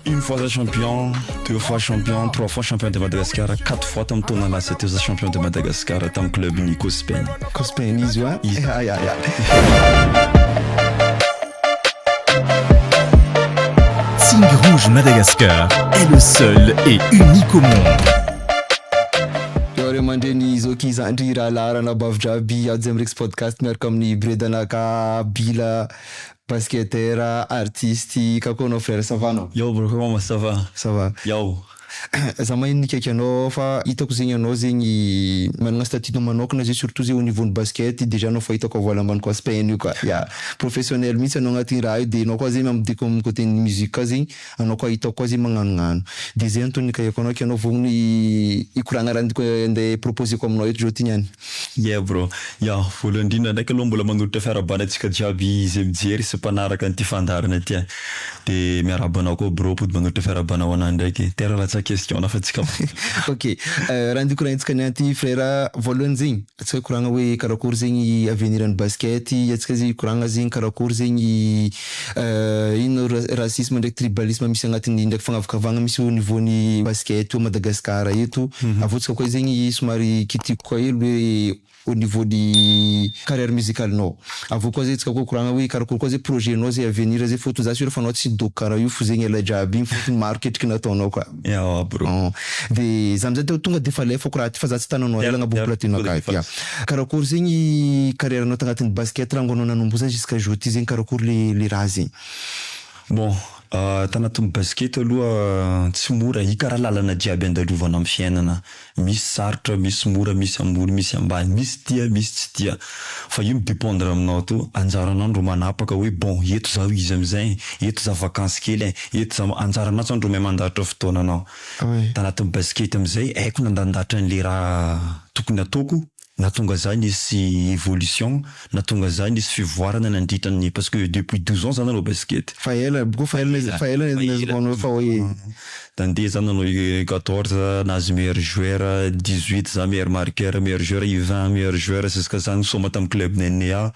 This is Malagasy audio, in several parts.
Une fois champion, deux fois champion, trois fois champion de Madagascar, quatre fois tam tourna là, c'était champion de Madagascar, tam club Nico Spain. Spain, easy, hein? Aïe, aïe, aïe. Tigre Rouge Madagascar est le seul et unique au monde. Yore mandeni zoki zandri raha larana bavy-draby ajo am'rex podcast miaraka amin'ny Bredanaka Bila basketteur artiste kako anao frère ça va anao? Yo bro, comment ça va? Ça va. Yo. Za maheno nikaiky anao fa hitako zegny anao zegny managna statut manokana zay surtout zay au niveau ny basket déjà anao fa hitako vola ambany koa Spain io koa ya professionnel mihitsy anao agnatin'ny raha io de anao koa zegny amidiko amin'ny côté ny musique koa zegny anao koa hitako koa zegny magnanognano de zay antony nikaiky anao anao vogny ikoragna raha ndiko andeha proposé ko aminao eto zao ty niany. Yeah bro, ya voalohany indrindra ndraiky aloha mbola manolotra fiarabana antsika jiaby izay mijery sy mpanaraka an'ity fandarana ty de miarabanao koa bro pody manolotra fiarabana ho anahy ndraiky tera latsa question na fa tsika. Ok, raha ndiko rahantsika niany ty frère voalohany zegny atsika koragna hoe karakory zegny aveniran'ny basket atsika zegny koragna zegny karakory zegny ino racisme ndraiky tribalisme misy agnatin'ny ndraiky fagnavakavagna misy au niveau ny basket au Madagascar eto avotsika koa zegny somary kitiko koa hely hoe au niveau ny carrière musicalenao avô koa zay tsika koa koragna hoe karakory koa zay projetnao zay avenir zay fôto za sûr fa anao tsy doko karaha io fo zegny ela jiaby igny fôtony maro ketriky nataonao koa. Yeah bro. De za amizay tonga de fa lefako raha ty fa za tsy tananao ela agnabobo platine akay. Karakory zegny carrière anao tagnatin'ny basket raha anao nanomboza jusqu'à aujourd'hui zegny karakory le raha zegny. Bon, tanatin'ny basket aloha tsy mora ikaraha lalana jiaby andalovana amin'ny fiainana. Misy sarotra, misy mora, misy ambony, misy ambany, misy tia, misy tsy tia. Fa io midépendre aminao to, anjaranandro manapaka hoe bon, eto zao izy amizay, eto za vacances kely, eto za anjaranao andro may mandahatra fotoananao. Tanatin'ny basket amizay, haiko nandandahatra an'le raha tokony ataoko. Na tonga za nisy évolution, na tonga za nisy fivoarana nandritra ny parce que depuis 12 ans za nanao basket. Fa ela nazonao fa hoe tandeha za nanao 14 nahazo meilleur joueur, 18 za meilleur marqueur, meilleur joueur, 20 meilleur joueur jusqu'à ça nisoma tamin'ny club NNA.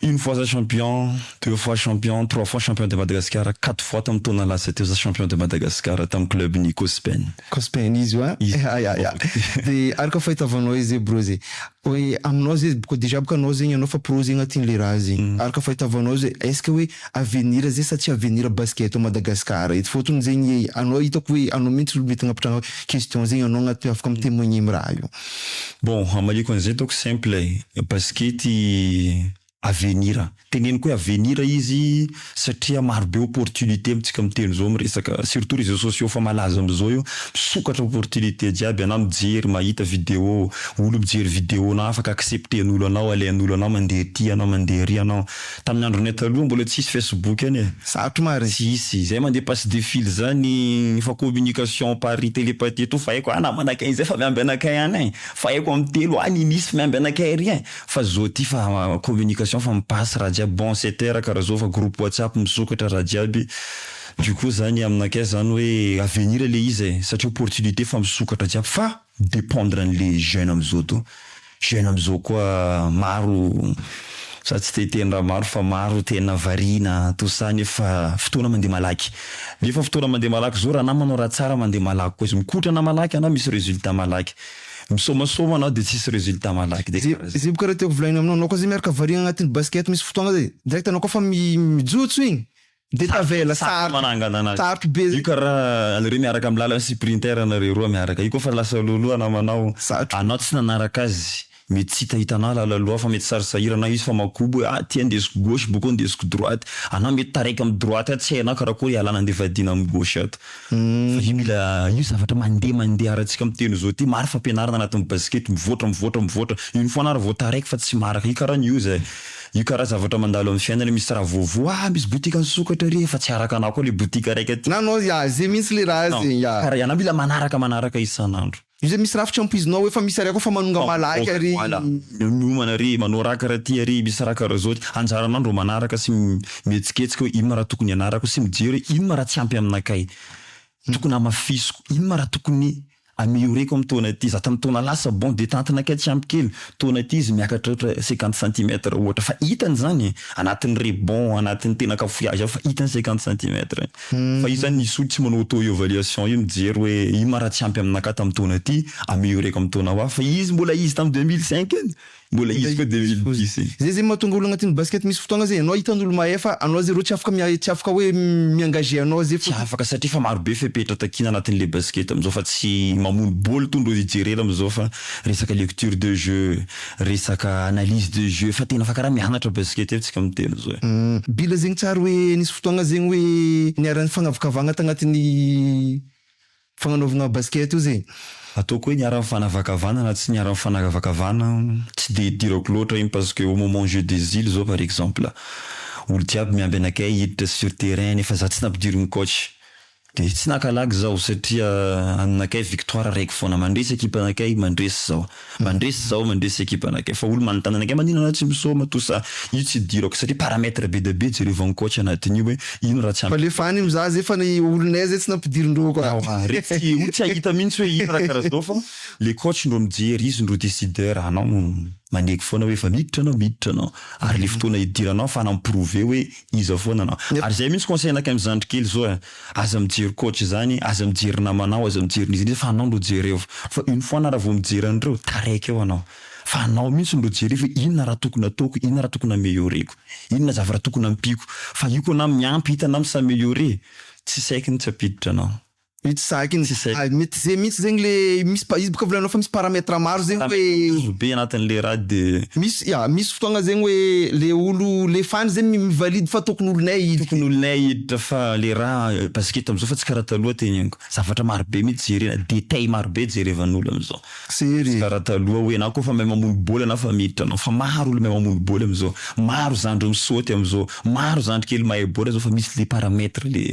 Une fois za champion, deux fois champion, trois fois champion de Madagascar, quatre fois tam taona là c'était za champion de Madagascar tam club Nico Spain. Spain izy io aïe aïe aïe. De araka fahitavanao izy bro zay hoe aminao zay boko déjà boko anao zegny anao fa pro zegny agnatin'ny le raha zegny araka fahitavanao zay est-ce que hoe avenir zay sa tsy avenir basket au Madagascar eto fôtony zegny anao hitako hoe anao mihitsy mety agnapitrana question zegny anao agnaty afaka mitémoigner amin'ny raha io. Bon amaliko an'izay hitako simple basket avenir teneniko hoe avenir izy satria maro be opportunité amitsika miteny zao miresaka surtout réseaux sociaux fa malaza amizao io misokatra opportunité jiaby anao mijery mahita vidéo olo mijery vidéo na afaka accepten'olo anao alain'olo anao mandeha ty anao mandeha ry anao tamin'ny andronay taloha mbola tsisy Facebook ane sarotro marina tsisy zay mandeha passe de fil zany fa communication par télépathie to fa haiko ana manakay zay fa miamby anakay any fa haiko amin'ny telo any nisy fa miamby anakay ry fa zao ty fa communication fa mipasse raha jiaby bon c'était karaha zao fa groupe WhatsApp misokatra raha jiaby du coup zany aminakay zany hoe avenir le izy satria opportunité fa misokatra jiaby fa dépendre an'le jeune amizao to jeune amizao koa maro sa tsy teteny raha maro fa maro tena variana tout ça nefa fotoana mandeha malaky nefa fotoana mandeha malaky zao raha na manao raha tsara mandeha malaky koa izy mikotrana malaky anao misy résultat malaky misomasoma anao de tsisy résultat malaky de zay bokaraha tiako volagnina aminao anao koa zay miaraka variana agnatin'ny basket misy fotoagna zay direct anao koa fa mijotso igny de tavela sarotro be io karaha anareo miaraka amin'ny lala sprinter anareo roa miaraka io koa fa lasa loloa anao manao anao tsy nanaraka azy mety tsy hitanao lalaloha fa mety sarisahirana izy fa makobo ty andesiko gauche boko andesiko droite anao mety taraiky amin'ny droite tsy hainao karakory ialana andeha vadina amin'ny gauche ato fa io mila io zavatra mandeha aratsika miteny zao ty maro fampianarana anatin'ny basket mivoatra une fois nara vao taraiky fa tsy maraka io karaha ny io io karaha zavatra mandalo amin'ny fiainana misy raha voavoa misy botika nisokatra ry fa tsy araka anao koa le botika raiky aty nanao zay mihitsy le raha zegny karaha ianao mila manaraka isan'andro io zay misy raha fitrampoizinao hoe fa misy raha koa fa manonga malaky ary miomana ry manao raha karaha ty ary misy raha karaha zao anjaranandro manaraka sy mihetsiketsika hoe inona raha tokony anarako sy mijery hoe inona raha tsy ampy aminakay tokony amafisiko inona raha tokony ameoreko amin'ny taona ty za tamin'ny taona lasa bon de tantanakay tsy ampy kely taona ty izy miakatra ohatra 50 cm ohatra fa hitany zany anatin'ny rebond anatin'ny tena cafouillage fa hitany 50 cm fa izy zany nisy tsy manao auto évaluation io mijery hoe ino ma raha tsy ampy aminakay tamin'ny taona ty ameoreko amin'ny taona hoa fa izy mbola izy tamin'ny 2005 iny mbola izy koa 2010 zay mahatonga olo agnatin'ny basket misy fotoagna zay anao hitan'olo mahefa anao zay ro tsy afaka hoe miengagé anao zay tsy afaka satria fa marobe fepetra takina anatin'le basket amizao fa tsy mamono boly tondro ijerena amizao fa resaka lecture de jeu resaka analyse de jeu fa tena fa karaha mianatra basket efa tsika miteny zao bila zegny tsara hoe nisy fotoagna zegny hoe niaran'ny fagnavakavagna tagnatin'ny fagnanaovagna basket io zegny ataoko hoe niara mifanavakavana na tsy niara mifanavakavana tsy de dirako loatra iny parce que au moment jeu des îles zao par exemple olo jiaby miamby anakay hiditra sur terrain nefa za tsy nampidiriny coach de tsy nakalagy zaho satria anakay victoire raiky foana mandresy équipe anakay mandresy mandresy équipe anakay fa olo manontany anakay manino ana tsy misoma tout ça io tsy dirako satria paramètre be de be jerevany coach anatin'io hoe ino raha tsy fa le fany mizaha zay fa ny olonay zay tsy nampidirindreo koa reky olo tsy ahita mihitsy hoe ino raha karaha zao fa le coach ndro mijery izy ndro décideur anao maneky foana hoe efa miditra anao ary le fotoana idiranao fa namprouver hoe iza foana anao ary zay mihitsy conseil anakay amin'ny zandry kely zao aza mijery coach zany aza mijery namanao aza mijery nizy fa anao ndro jereo fa une fois na raha vao mijery andreo taraiky eo anao fa anao mihitsy ndro jereo fa inona raha tokony ataoko inona raha tokony amélioreko inona zavatra tokony ampiko fa io koa na miampy hitana s'améliorer tsy saikiny tsy apiditra anao mety saky mety zay mihitsy zegny le misy izy boka volanao fa misy paramètre maro zegny hoe be anatin'le raha de misy fotoagna zegny hoe le olo le fany zegny mivalide fa tokony olonay hiditra fa le raha basket amizao fa tsy karaha taloha teneniko zavatra marobe mihitsy jerena détail marobe jerevan'olo amizao sery karaha taloha hoe na koa fa mahay mamono boly anao fa miditra anao fa maro olo mahay mamono boly amizao maro zandro misaoty amizao maro zandro kely mahay boly zao fa misy le paramètre le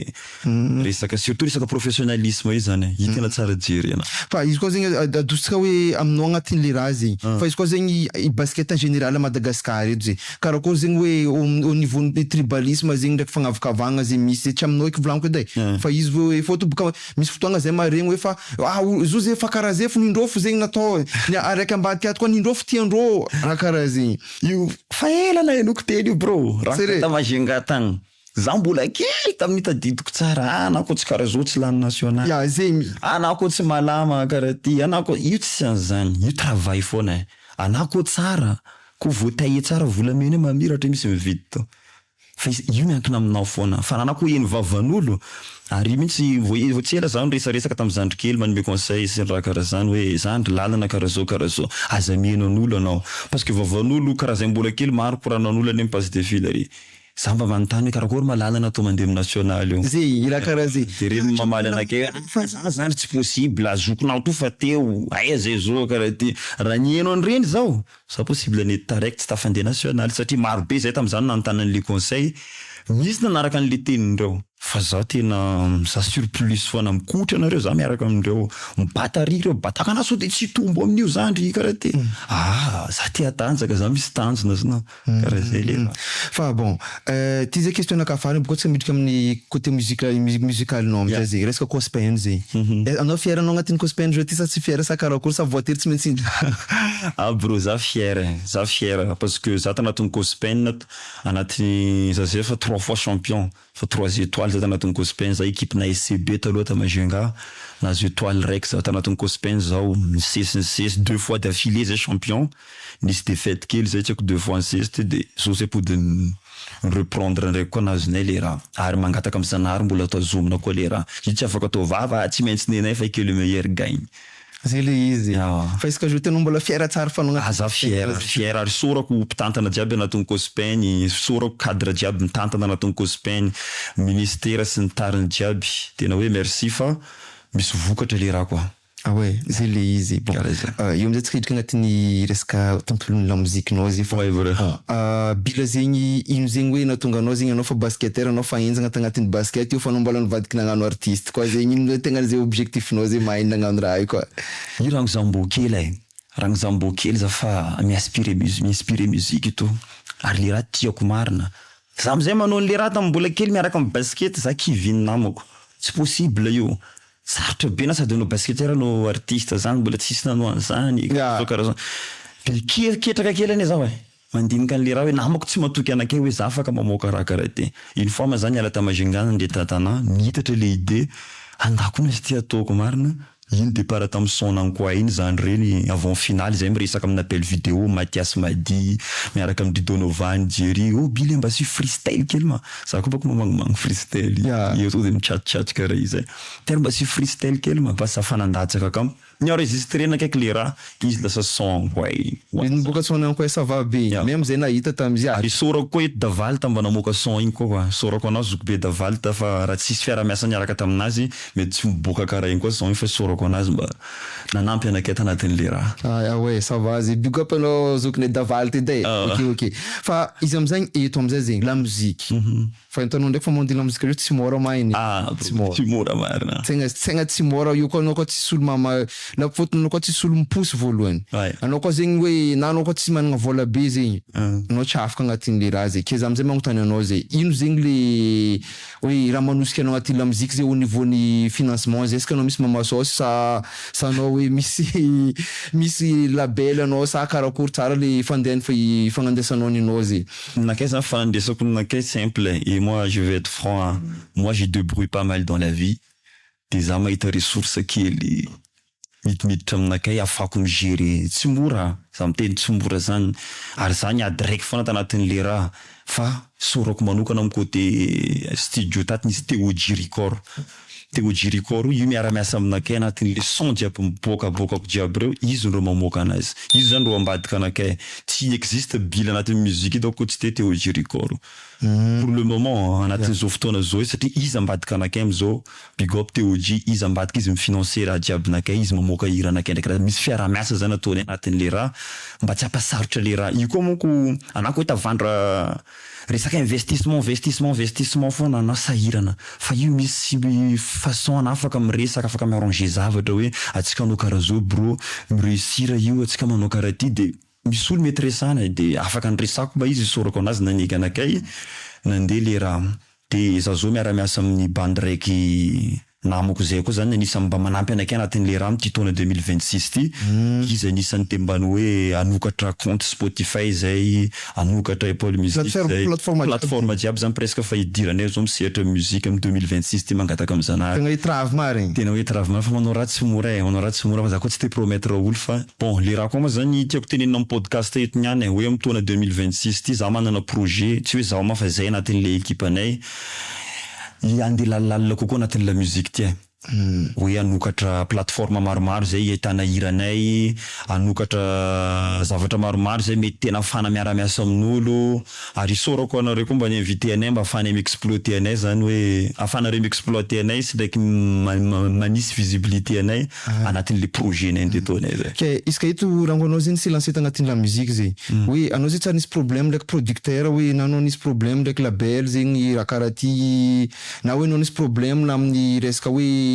resaka surtout resaka professionnel io zany hitena tsara jerena fa izy koa zegny adositsika hoe aminao agnatin'le raha zegny fa izy koa zegny basket en général à Madagascar eto zegny karakory zegny hoe au niveau de tribalisme zegny ndraiky fagnavakavagna zegny misy tsy aminao eky volaniko edy fa izy hoe fôto boka misy fotoagna zay maregny hoe fa zo zay fa karaha zay fo nindrofo zegny natao araiky ambadiky ato koa nindrofo tiandrô raha karaha zegny io fa ela na enoko teny io bro raha ta mazenga tagny za mbola kely tamin'ny tadidiko tsara anako tsy karaha zao tsy lany national ya zegny anako tsy malama karaha ty anako io tsy an'zany io travail foana anako tsara ko voataille tsara volamena mamiratra misy mividy to fa io miankina aminao foana fa anako eny vavan'olo ary mihitsy vo tsy ela zany resaresaka tamin'ny zandry kely manome conseil sy raha karaha zany hoe zandry lalana karaha zao aza mienan'olo anao parce que vavan'olo karaha zay mbola kely maro koranan'olo any passe de fil ary za mba manontany hoe karakory malalana atao mandeha amin'ny national io zay raha karaha zay de reny mamaly anakay fa za zany tsy possible azokonao to fa teo aya zay zao karaha ty raha nieno an'ireny zao sa possible nety taraiky tsy tafandeha national satria marobe zay tamin'izany nanontany an'le conseil misy nanaraka an'le tenindreo fa za tena za surplus foana mikotra anareo za miaraka amindreo mibatary reo bataka anazy so de tsy tombo amin'io zandry karaha ty za tia tanjaka za misy tanjona zana karaha zay le fa bon ty zay question nakafany boka tsy midika amin'ny côté musical non amizay zay resaka gospel zay anao fier anao agnatin'ny gospel zao ty sa tsy fier sa karakory sa voatery tsy maintsy bro za fier parce que za tanatin'ny gospel anaty za zay fa 3 fois champion fa 3 étoiles za tanatin'ny gospel za équipe na SCB taloha ta Majunga nazo étoile raiky za tanatin'ny gospel zao nisesy 2 fois d'affilée zay champion nisy défaite kely zay tsy haiko 2 fois insiste de so c'est pour de reprendre ndraiky koa nazonay le raha ary mangataka amin'ny zanahary mbola atao zomina koa le raha io tsy afaka atao vava tsy maintsy nenay fa que le meilleur gagne zay le izy fa izy ka ajouté anao mbola fier tsara fanao za fier ary sorako mpitantana jiaby anatin'ny gospel sorako cadre jiaby mitantana anatin'ny gospel ministère sy ny tariny jiaby tena hoe merci fa misy vokatra le raha koa ouais zay le izy bon io amizay tsika hidrika agnatin'ny resaka tontolon'ny la musiquenao zay fa bila zegny ino zegny hoe nahatonga anao zegny anao fa basketteur anao fa enjagna tagnatin'ny basket io fa anao mbola nivadiky nagnano artiste koa zegny ino tegna zay objectifinao zay mahay nagnano raha io koa io ragno zambokely ragno zambokely za fa miinspiré musique to ary le raha tiako marina za amizay manao le raha tamin'ny mbola kely miaraka amin'ny basket za kiviny namako tsy possible io sarotra be na sady anao basketteur anao artiste zany mbola tsisy nanao an'izany so karaha zany ketraka kely ane zaho mandinika an'le raha hoe namako tsy matoky anakay hoe za afaka mamoaka raha karaha ty une fois ma zany ala tamajingana nde tatana nihitatra le idée andako izy ty ataoko marina iny départ tamin'ny sonany koa iny zany reny avant finale zay miresaka amin'ny appel vidéo Mathias Madi miaraka amin'ny Donovan Jerry Bile mba si freestyle kely ma za koa bako mamagnomagno freestyle io to de michatchat karaha izy tena mba si freestyle kely ma pas fanandatsaka kam ni enregistré nakaiky le raha izy lasa son koa iny boka sonany koa ça va be même zay nahita tam'izy ary sorako koa eto Davalta mba namoaka son iny koa sorako anao zoko be Davalta fa raha tsisy fiara-miasa niaraka taminazy mety tsy miboaka karaha iny koa son iny fa sorako anazy mba nanampy anakay tanatin'le raha ouais ça va zay big up anao zokony Davalta edy ok fa izy amizay eto amizay zegny la musique fa hitanao ndraiky fa monde la musique io tsy mora mahiny tsy mora marina tegna tsy mora io koa anao koa tsisy olo mama la faute anao koa tsisy olo miposy voalohany anao koa zegny hoe na anao koa tsisy managna vola be zegny anao tsy afaka agnatin'le raha zay keza amizay magnotany anao zay ino zegny le hoe raha manosika anao agnatin'ny la musique zay au niveau ny financement zay est-ce que anao misy mamasosy sa anao hoe misy label anao sa karakory tsara le fandehany fagnandesanao ninao zay nakay zany fanandesako nakay simple et moi je vais être franc moi je débrouille pas mal dans la vie de za mahita ressource kely midimiditra aminakay afako migérer tsy mora za miteny tsy mora zany ary za niady raiky foana tanatin'le raha fa sorako manokana amin'ny côté studio taty nisy Théo Record io miara-miasa aminakay anatin'le son jiaby miboakabokako jiaby reo izy ndreo mamoaka anazy izy zany reo ambadika anakay tsy existe bile anatin'ny musique ito ko tsy te Théo Record pour le moment anatin'izao fotoana zao satria izy ambadika anakay amizao big up Théo izy ambadika izy mifinancer raha jiaby nakay izy mamoaka hira anakay ndraiky raha misy fiara-miasa zany ataony anatin'le raha mba tsy hampasarotra le raha io koa monko anako hoe tavandra resaka investissement foana anao sahirana fa io misy façon ana afaka miresaka afaka miarranger zavatra hoe atsika anao karaha zao bro mireusira io atsika manao karaha ty de misy olo mety resana de afaka niresako mba izy sorako anazy nanika anakay nandeha le raha de za zao miara-miasa amin'ny bande raiky namako zay koa zany anisany mba manampy anakay anatin'le raha ty taona 2026 ty izy anisany tembany hoe anokatra compte Spotify zay anokatra Apple Music zay plateforme jiaby zany presque fa idiranay zao misehatra musique amin'ny 2026 ty mangataka am'zany tena hoe trave marigny tena hoe trave marigny fa manao raha tsy mora fa za koa tsy te promettre olo fa bon le raha koa ma zany tiako tenenina amin'ny podcast eto niany hoe amin'ny taona 2026 ty za manana projet tsy hoe zaho ma fa zay anatin'le équipe anay andeha lalala kokoa anatin'ny la musique ty hoe anokatra plateforme maromaro zay ahitana hiranay anokatra zavatra maromaro zay mety tena afana miara-miasa amin'olo ary sorako anareo koa mba ni-invité anay mba afana mi-exploiter anay zany hoe afana re mi-exploiter anay sy ndraiky manisy visibilité anay anatin'le projet nay ndeto anay zay ok izy ka ito rango anao zany sy lancé tagnatin'ny la musique zay hoe anao zay tsara nisy problème ndraiky producteur hoe nanao nisy problème ndraiky label zegny raha karaha ty na hoe anao nisy problème na amin'ny resaka hoe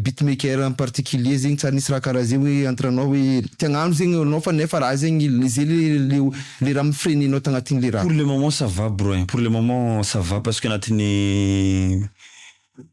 beatmaker en particulier zegny tsara nisy raha karaha zay hoe entre anao hoe tiagnano zegny anao fa nefa raha zegny zay le raha mifrenenao tagnatin'le raha pour le moment ça va bro pour le moment ça va parce que anatin'ny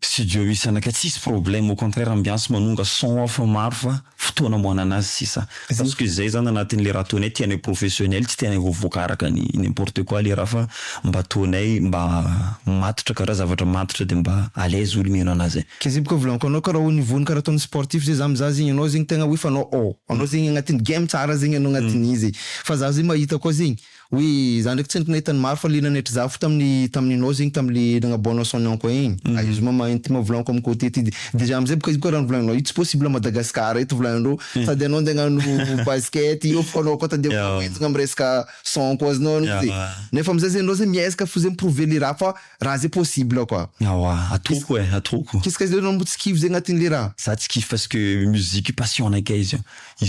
studio misy anakay tsisy problème au contraire ambiance manonga son afa maro fa fotoana moana anazy sisa parce que zay zany anatin'le raha tonay tianay professionnel tsy tianay vovokaraka ny n'importe quoi le raha fa mba tonay mba matitra karaha zavatra matitra de mba à l'aise olo miheno anazy kazay boka volaniko anao karaha au niveau ny karaha ataony sportif zay za mizaha zegny anao zegny tegna hoe fa anao zegny agnatin'ny game tsara zegny anao agnatin'ny izy fa za zay mahita koa zegny oui za ndraiky tsy nahitany maro fa lenanetry za fo tamin'inao zegny tam'le nagnaboanao sonao koa igny izy ma mahinty mavolaniko amin'ny côté ty déjà amizay boka izy koa raha volaninao io tsy possible à Madagascar eto volaninao sady anao ndeha hagnano basket io fa anao koa tade entigna amin'ny resaka son koa azinao zay nefa amizay zay anao zay miezaka fo zay miprouver le raha fa raha zay possible quoi atoko qu'est-ce que zay anao mbo tsy kify zay agnatin'le raha za tsy kify parce que musique passion nakay izy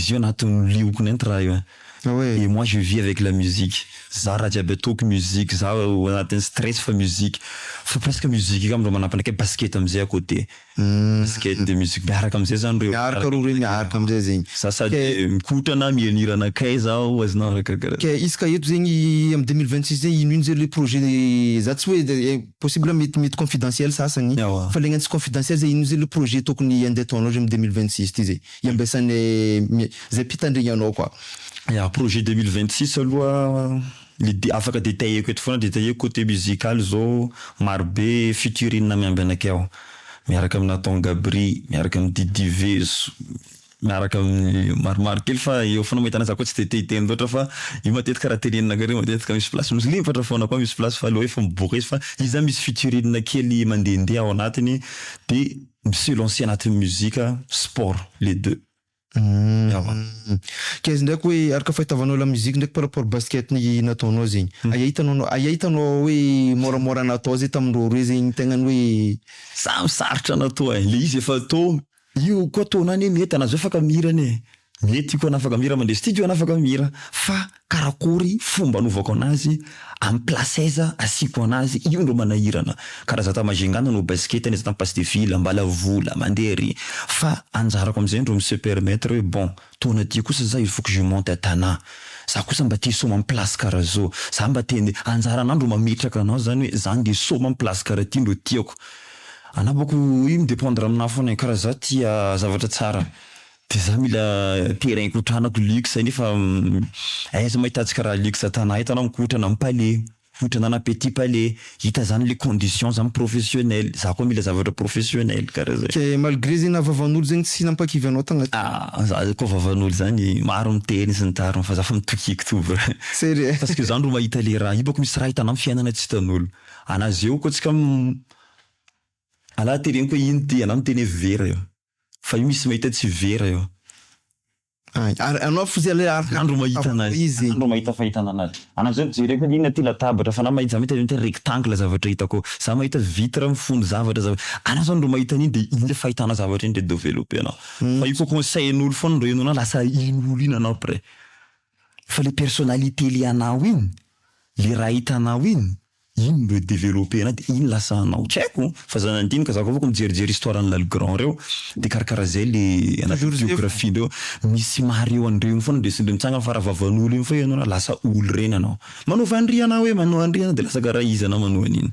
io anatin'ny lioko nenty raha io Ah ouais. Et moi, je vis avec la musique. Za raha jiaby ataoko musique, za anatin'ny stress fa musique. Fa presque musique io amindreo manapanaky basket amizay à côté. Basket de musique miaraka amizay zany reo. Miaraka reo miaraka amizay zegny. Za sady mikotrana mieniranakay zaho azonao rakakara. Ke izy ka eto zegny am 2026 zegny ino zay le projet za tsy hoe possible mety confidentiel sasany. Fa le gnantsy confidentiel zay ino zay le projet tokony andeha ataonao am 2026 ty zay. Iambesany zay mpitandregny quoi. Ya projet 2026 aloha afaka détailleko eto foana détaillé côté musical zao marobe featuring miamby anakay aho. Miaraka amina Tonga Gabri, miaraka amin'ny Didi Veso, miaraka amin'ny maromaro kely fa eo foana mahitana za koa tsy de te loatra fa io matetika raha teneninareo matetika misy place nosilimpatra foana koa misy place fa aloha efa miboaka izy fa izy zany misy featuring kely mandehandeha ao anatiny de se lancer anatin'ny muzika sport les deux. Kaizy ndraiky hoe araka fahitavanao la musique ndraiky par rapport basket ny nataonao zegny. Aitanao hoe moramora natao zay tamindreo roe zegny tegnany hoe Samy sarotra natao le izy efa atao io koa taonany mety anazy afaka mirany mety koa anafaka mira mandeha studio anafaka mira fa karakory fomba anovako anazy amin'ny place aiza asiko anazy io ndro manahirana karaha za tamajengana no basket ne za tampasse de ville ambala vola mandeha ry fa anjarako amizay ndro se permettre hoe bon taona ty kosa za il faut que je monte à Tana za kosa mba te soma amin'ny place karaha zao za mba te anjaranandro mametraka anao zany hoe za nde soma amin'ny place karaha ty ndro tiako anabako io midépendre aminahy foana karaha za tia zavatra tsara de za mila terrain ikotranako luxe nefa aiza mahitatsy karaha luxe Tana hitanao mikotrana amin'ny palais kotrana na petit palais hita zany le conditions zany professionnel za koa mila zavatra professionnel karaha zay. Ke malgré zegny na vavan'olo zegny tsy nampakivy anao tagnaty. Za koa vavan'olo zany maro miteny sy ny tariny fa za fa mitokiko to Sérieux parce que za ndro mahita le raha io bako misy raha hitanao amin'ny fiainana tsy hitan'olo anazy eo koa tsika ala tereny koa ino ty anao miteny vera io fa io misy mahita tsy vera io anao fozia le andro mahita anazy andro mahita fahitana anazy anazy zao jereko ino ty latabatra fa na mahita za mahita rectangle zavatra hitako za mahita vitre mifono zavatra anao zao ndro mahita an'iny de iny le fahitana zavatra iny de développer anao fa io koa conseil-n'olo foana ndro enao lasa ino olo iny anao après fa le personnalité le anao iny le raha hitanao iny ino ndro développer anao de iny lasa anao tsy haiko fa za nandinika za koa avako mijerijery histoire an'la le grand reo de karakaraha zay le anaty biographie ndreo misy mareo andreo foana de sindre mitsanga fa raha vavan'olo iny fa ianao lasa olo reny anao manova andry anao hoe manao andry anao de lasa karaha izy anao manao an'iny.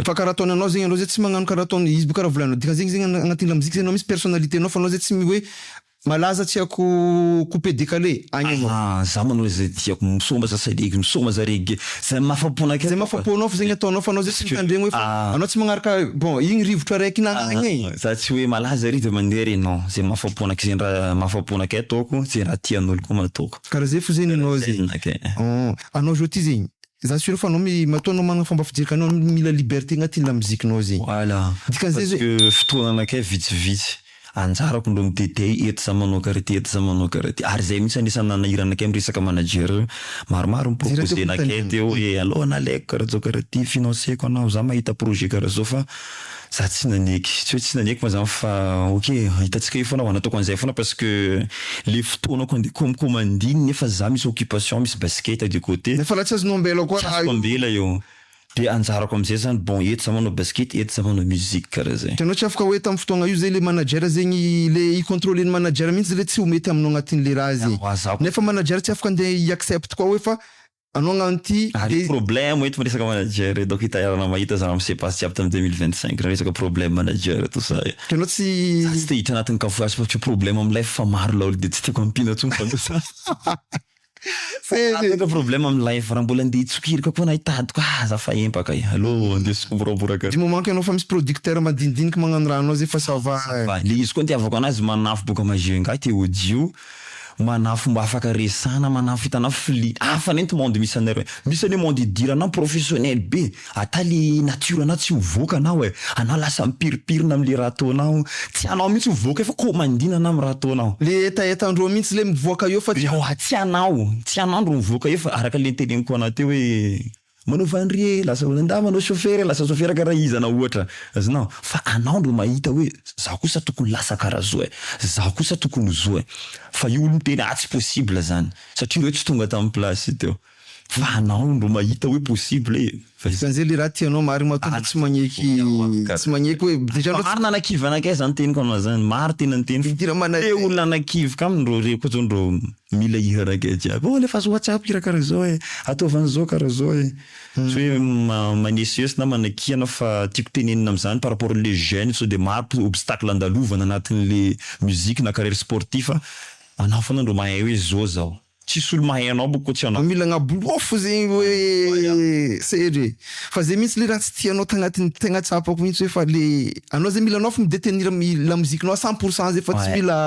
Fa karaha ataony anao zegny anao zay tsy magnano karaha ataony izy karaha volanao dika zegny zegny agnatin'ny la musique zegny anao misy personnalité anao fa anao zay tsy hoe malaza tsy ako coupé décalé agny anao. Za manao zay tiako misoma za salegy misoma za reggae zay mafaponaka zay mafaponao fa zegny ataonao fa anao zay tsy mitandregny hoe anao tsy magnaraka bon igny rivotra araiky nagnagny za tsy hoe malaza ry de mandeha ry non zay mafaponaka zay raha mafaponaka ataoko zay raha tian'olo koa mataoko karaha zay fo zegny anao zegny anao zao ty zegny za sûr fa anao mataonao manana fomba fijerika anao mila liberté agnatin'ny la musique-nao zegny voilà parce que fotoana anakay vitsivitsy anjarako ndro midetey eto za manao karaha ty eto za manao karaha ty ary zay mihitsy anisany nanahiranakay miresaka manager maromaro mipropose nakay teo hoe alô nalaiko karaha zao karaha ty financeko anao za mahita projet karaha zao fa za tsy naneky tsy hoe tsy naneky ma zany fa ok hitatsika io foana ho anataoko an'izay foana parce que le fotoanako andeha komandiny nefa za misy occupation misy basket de côté nefa la tsy azonao ambela koa raha io ambela io de anjarako amizay zany bon eto za manao basket eto za manao musique karaha zay anao tsy afaka hoe tamin'ny fotoagna io zay le manager zegny le i-contrôler manager mihitsy le tsy ho mety aminao agnatin'le raha zegny nefa manager tsy afaka andeha i-accepte koa hoe fa anao agnano ty problème eto miresaka manager donc hitarana mahita za amse passe jiaby tamin'ny 2025 raha resaka problème manager tout ça anao tsy te hitra anatin'ny kafoasy fa tsy problème amilay fa maro laolo de tsy tiako ampina tsony fa c'est problème am life raha mbola andeha tsokirika koa nahitadiko za fa empaka allo andeha sokoboraboraka du moment que anao fa misy producteur madinidinika magnano raha anao zay fa ça va le izy koa nitiavako anazy manafo boka magenga te audio manafo mba afaka resana manafo hitanao fa nento monde misy anareo misy ane monde idirana professionnel be ata le nature anao tsy hovoaka anao anao lasa mipiripirina am'le raha ataonao tsy anao mihitsy hovoaka fa komandina anao amy raha ataonao le etaetandreo mihitsy le mivoaka eo fa tsy anao ndro mivoaka eo fa araka le teleniko anao teo hoe manao vandrie lasa nda manao chauffeur lasa chauffeur karaha izy anao ohatra azonao fa anao ndo mahita hoe za kosa tokony lasa karaha zao za kosa tokony zo fa io olo tena tsy possible zany satria reo tsy tonga tamin'ny place teo fa anao ndo mahita hoe possible Kanzay le raha tianao marina mahatonga tsy magneky hoe déjà maro nanakivy anakay zany teny koa zany maro tena nyteny e olona anakivy kamindro reko ndro mila hira anakay jiaby le fa WhatsApp hira karaha zao ataovan'izao karaha zao tsy hoe manesieusy na manakihana fa tiako tenenina am'zany par rapport les jeunes so de maro obstacle andalovana anatin'le musique na carrière sportif anao foana ndro mahay hoe zao tsisy olo mahay anao boko tsy anao mila agnabolofo zegny hoe sery fa zay mihitsy le raha tsy tianao tagnatiny tegna tsapako mihitsy hoe fa le anao zay mila anao fa midétenir la musiquenao 100% zay fa tsy mila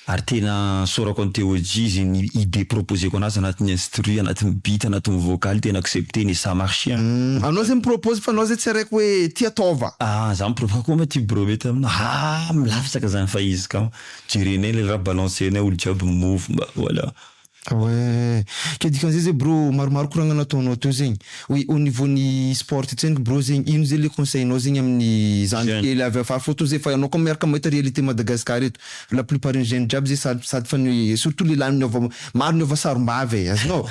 ary tena sorako anthéologie izy ny idée proposé ko anazy anatin'ny instru anatin'ny beat anatin'ny vocal tena accepté ny ça marché anao zay mipropose fa anao zay tsy araiky hoe tia taova za mipropose koa ty bro mety amina milafitsaka zany fa izy ka jirenay le raha balancenay olo jiaby move mba voilà ouais ke dikan'izay zay bro maromaro koragna nataonao teo zegny oui au niveau ny sport tsendriky bro zegny ino zay le conseilnao zegny amin'ny zandrikely avy afara photo zay fa anao koa miaraka mahita réalité Madagascar eto la plupart ny jeune jiaby zay sady fa ny surtout le lany maro niova sarombavy azonao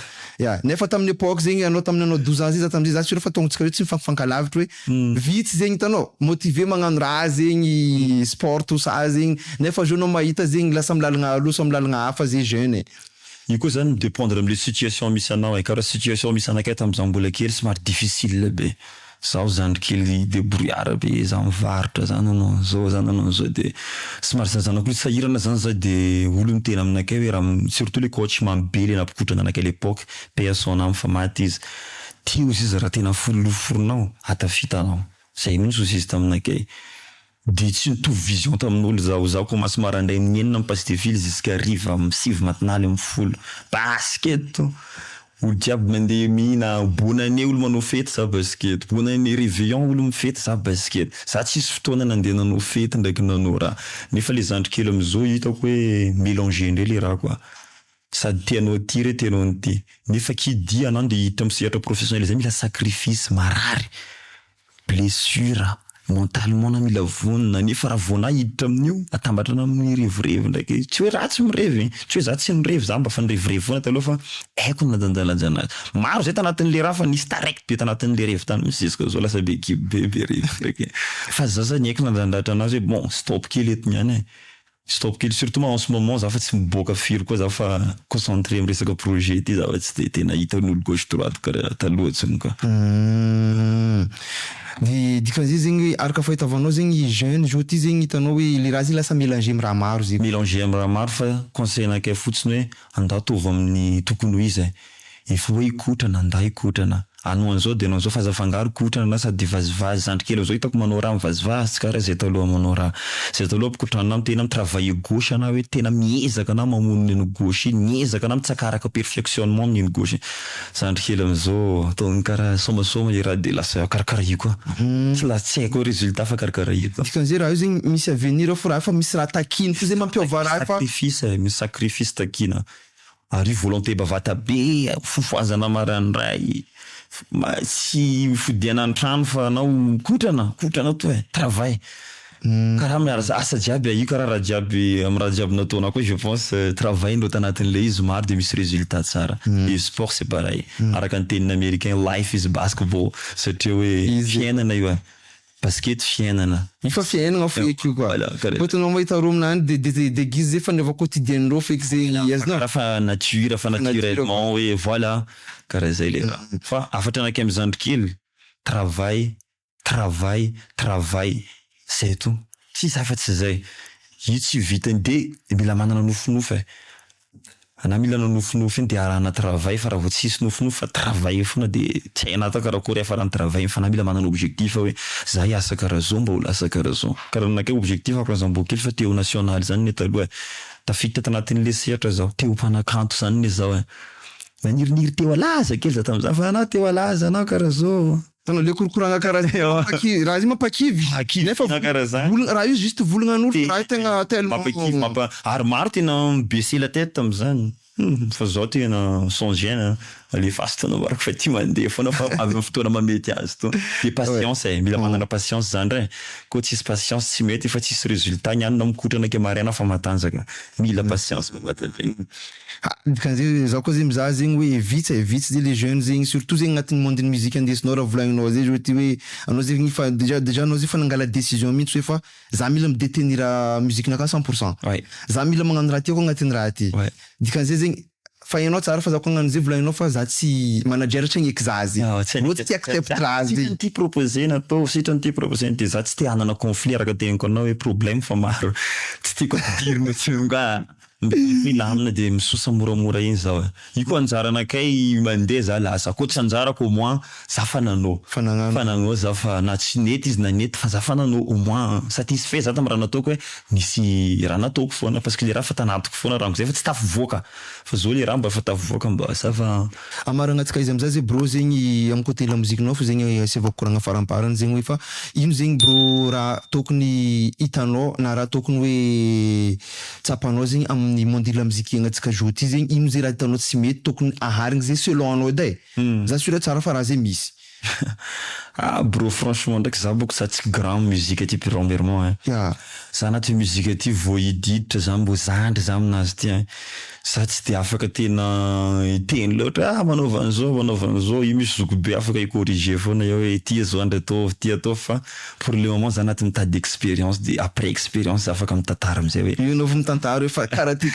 nefa tamin'ny époque zegny anao tamin'ny anao 12 ans zay za tamin'izay za tsy fa tongotsika hoe tsy mifankalavitra hoe vitsy zegny hitanao motivé magnano raha zegny sport tout ça zegny nefa jo anao mahita zegny lasa milalagna loso amin'ny lalagna hafa zay jeune io koa zany midépendre am'le situation misy anao karaha situation misy anakay tam'izao mbola kely somary difficile be zaho zandrikely débrouillard be za mivarotra zany anao zao de somary zazanako sahirana zany za de olo mitena aminakay hoe raha surtout le coach mambe le nampikotrana anakay l'époque paix à son âme fa maty izy tio izy raha tena foloforonao atafitanao zay mihitsy izy taminakay de tsy nitovy vision tamin'olo zaho commence marandray minenina passe de fil jusqu'à rive am 6 matinale am folo basket olo jiaby mandeha mihina bonane olo manao fety za basket bonane réveillon olo mifety za basket za tsisy fotoana nandeha nanao fety ndraiky nanao raha nefa le zandrikely am'izao hitako hoe mélanger ndray le raha koa sady tianao ty re tianao n'ty nefa kidy anao de hita amin'ny sehatra professionnel zay mila sacrifice marary blessure mentalement na mila vonina nefa raha vona hiditra amin'io atambatrana amin'ny revirevy ndraiky tsy hoe raha tsy mirevy tsy hoe za tsy nirevy za mba fa nirevirevona taloha fa haiko ny nadanjalanja maro zay tanatin'le raha fa nisy taraiky be tanatin'le revy tany misy izy zao lasa be kiby be revy ndraiky fa za zany haiko nadandatra anazy hoe bon stop kely eto niany stop kely surtout en ce moment za fa tsy miboaka firy koa za fa concentré amin'ny resaka projet ty za fa tsy de tena hita n'olo gauche droite karaha taloha tsiny koa de dikan'izay zegny araka fahitavanao zegny jeune jo ty zegny hitanao hoe le raha zay lasa mélanger amin'ny raha maro zay mélanger amin'ny raha maro fa conseil nakay fotsiny hoe andao tovy amin'ny tokony ho izy efa hoe ikotrana andao ikotrana anao an'izao de anao an'izao fa aza fangaro kotrana na sady vazivazy zandrikely zao hitako manao raha mivazivazy tsy karaha zay taloha manao raha zay taloha mpikotrana tena mitravailler gauche anao hoe tena miezaka anao mamono ny gauche iny miezaka anao mitsakaraka perfectionnement amin'ny gauche zandrikely am'izao ataony karaha somasoma le raha de lasa karakaraha io koa tsy la tsy haiko résultat fa karakaraha io koa dikan'izay raha io zegny misy avenir fa raha fa misy raha takiny fa zay mampiova raha fa misy sacrifice takina ary volonté bavata be fofoazana marandray tsy fodiana an-trano fa anao kotrana to travail karaha miara asa jiaby io karaha raha jiaby amin'ny raha jiaby nataona koa je pense travail ndo tanatin'le izy maro de misy résultat tsara et sport c'est pareil araka ny tenin'ny américain life is basketball satria hoe fiainana io basket fiainana fa fiainana feky io koa ohatanao mahita rominany de guise zay fa niava quotidienreo feky zay azonao fa nature fa naturellement hoe voilà karaha zay le fa afatra anakay amin'ny zandrikely travail c'est tout si ça fait zay io tsy vitany de mila manana nofinofy ana mila nofinofy de arahana travail fa raha vao tsisy nofinofy fa travail fona de tsy haina atao karakory afarany travail fa na mila manana objectif hoe za hiasa karaha zao mba ho lasa karaha zao karaha nakay objectif ako razambokely fa teo national zany ny taloha tafiditra tanatin'le sehatra zao teo mpanakanto zany ny zao naniriniry teo alaza kely za tamin'izany fa anao teo alaza anao karaha zao tanao le korokoragna karaha raha izy mampakivy nefa raha io juste volagna raha tegna tellement ary maro tena baisser la tête tam'izany fa zao tena sans gêne alefa azy fotoana marako fa ty mandeha foana fa avy amin'ny fotoana mamety azy to de patience mila manana patience zany re koa tsisy patience tsy mety efa tsisy résultat nianina mikotrana ke mariana fa matanjaka mila patience mavatavegny dikan'zay zaho koa zegny mizaha zegny hoe vitsy zay les jeunes zegny surtout zegny agnatin'ny monde-ny musique indesinao raha volagninao zay ohatra hoe anao zegny fa déjà anao zay fa nangala décision mihitsy hoe fa za mila midétenir musique-naka 100%. Za mila magnano raha ty ako agnatin'ny raha ty dikan'zay zegny fa hainao tsara fa za ko hagnano zay volagninao fa za tsy manager tsy agneky za azy ohatsy ty accepte raha azy ty proposé natao sitrany ty proposé ty za tsy te hanana conflit araka tegniko anao hoe problème fa maro tsy tiako dirina tsy nga milamina de misosa moramora iny zao io koa anjara anakay mandeha za lasa koa tsy anjarako au moins za fananao za fa na tsy nety izy na nety fa za fananao au moins satisfait za tamy raha nataoko hoe nisy raha nataoko foana parce que le raha fa tanatoko foana raha zay fa tsy tafivoaka fa zao le raha mba fa tafivoaka mba sa fa amaragnatsika izy amizay zay bro zegny amy côté la musique-nao fa zegny asiavako koragna faramparany zegny hoe fa ino zegny bro raha tokony hitanao na raha tokony hoe tsapanao zegny amin'ny monde la musique agnatsika jour ty zegny ino zay raha hitanao tsy mety tokony aharigny zay selon anao edy za sura tsara fa raha zay misy bro franchement ndraiky za boko za tsy grand musique ty premièrement za anaty musique ty voididitra za mbo zandry za aminazy ty za tsy de afaka tena teny loatra manaovan'zao io misy zoko be afaka icorriger foana eo hoe ty zao andra atao ty atao fa pour le moment za anaty mitady expérience de après expérience za afaka mitantara amizay hoe io nao mitantara hoe fa karaha ty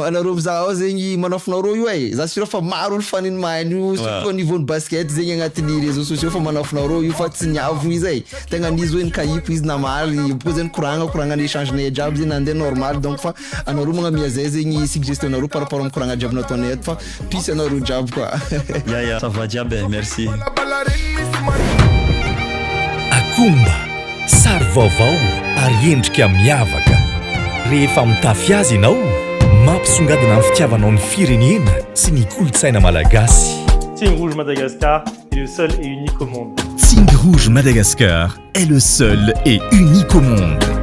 anareo mizaha ao zegny manafinareo io za sura fa maro olo faniny mahany io surtout au niveau de basket zegny agnatin'ny réseaux sociaux fa manafinareo io fa tsy niavo izy tegna nizy hoe nikahipo izy namaly po zegny koragna ny échange-nay jiaby zegny nandeha normal donc fa anareo magnamia zay zegny suggestion anareo par rapport amy koragna jiaby nataonay eto fa pisy anareo jiaby koa ça va jiaby merci akomba sary vaovao ary endrika miavaka rehefa mitafy azy ianao mampisongadina amin'ny fitiavanao ny firenena sy ny kolontsaina malagasy. Signe Rouge Madagascar est le seul et unique au monde. Signe Rouge Madagascar est le seul et unique au monde.